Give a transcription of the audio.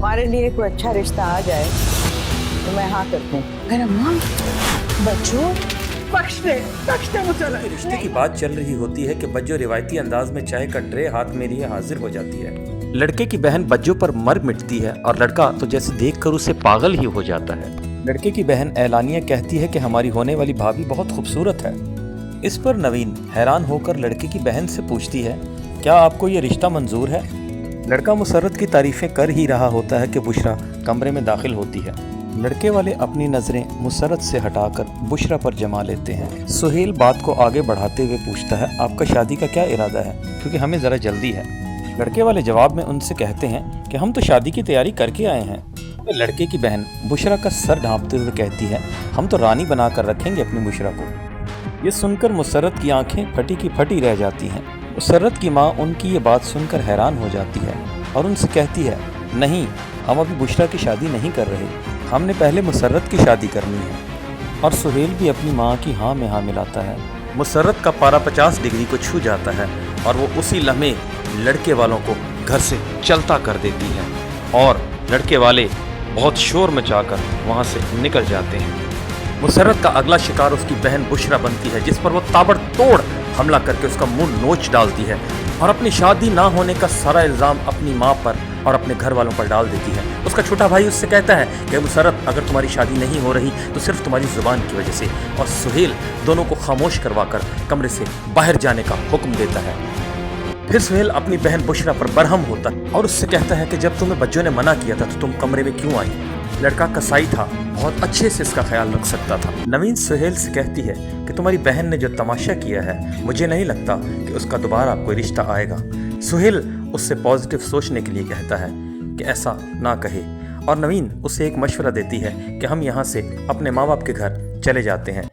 तुम्हारे लिए कोई अच्छा रिश्ता आ जाए तो मैं हाँ करती हूँ। मेरा माँ बच्चों बख्श दे मुझे। रिश्ते की बात चल रही होती है कि बज्जो रिवायती अंदाज में चाय का ट्रे हाथ में लिए हाजिर हो जाती है। लड़के की बहन बज्जो पर मर मिटती है और लड़का तो जैसे देखकर उसे पागल ही हो जाता है। लड़के की बहन एलानिया कहती है कि हमारी होने वाली भाभी बहुत खूबसूरत है। इस पर नवीन हैरान होकर लड़के की बहन से पूछती है, क्या आपको ये रिश्ता मंजूर है? लड़का मुसर्रत की तारीफें कर ही रहा होता है कि बुशरा कमरे में दाखिल होती है। लड़के वाले अपनी नज़रें मुसर्रत से हटाकर बुशरा पर जमा लेते हैं। सुहेल बात को आगे बढ़ाते हुए पूछता है, आपका शादी का क्या इरादा है, क्योंकि हमें ज़रा जल्दी है। लड़के वाले जवाब में उनसे कहते हैं कि हम तो शादी की तैयारी करके आए हैं। लड़के की बहन बुशरा का सर ढांपते हुए कहती है, हम तो रानी बनाकर रखेंगे अपनी बुशरा को। ये सुनकर मुसर्रत की आंखें फटी की फटी रह जाती हैं। मुसर्रत की माँ उनकी ये बात सुनकर हैरान हो जाती है और उनसे कहती है, नहीं, हम अभी बुशरा की शादी नहीं कर रहे, हमने पहले मुसर्रत की शादी करनी है। और सुहेल भी अपनी माँ की हाँ में हाँ मिलाता है। मुसर्रत का पारा 50 डिग्री को छू जाता है और वो उसी लम्हे लड़के वालों को घर से चलता कर देती है और लड़के वाले बहुत शोर मचाकर वहाँ से निकल जाते हैं। मुसर्रत का अगला शिकार उसकी बहन बुशरा बनती है, जिस पर वो ताबड़तोड़ हमला करके उसका मुंह नोच डालती है और अपनी शादी ना होने का सारा इल्ज़ाम अपनी माँ पर और अपने घर वालों पर डाल देती है। उसका छोटा भाई उससे कहता है कि मुसर्रत, अगर तुम्हारी शादी नहीं हो रही तो सिर्फ तुम्हारी ज़ुबान की वजह से। और सुहेल दोनों को खामोश करवाकर कमरे से बाहर जाने का हुक्म देता है। फिर सुहेल अपनी बहन बुशरा पर बरहम होता है और उससे कहता है कि जब तुम्हें बज्जो ने मना किया था तो तुम कमरे में क्यों आई? लड़का कसाई था, बहुत अच्छे से इसका ख्याल रख सकता था। नवीन सुहेल से कहती है कि तुम्हारी बहन ने जो तमाशा किया है, मुझे नहीं लगता कि उसका दोबारा कोई रिश्ता आएगा। सुहेल उससे पॉजिटिव सोचने के लिए कहता है कि ऐसा ना कहे और नवीन उसे एक मशवरा देती है कि हम यहाँ से अपने माँ बाप के घर चले जाते हैं,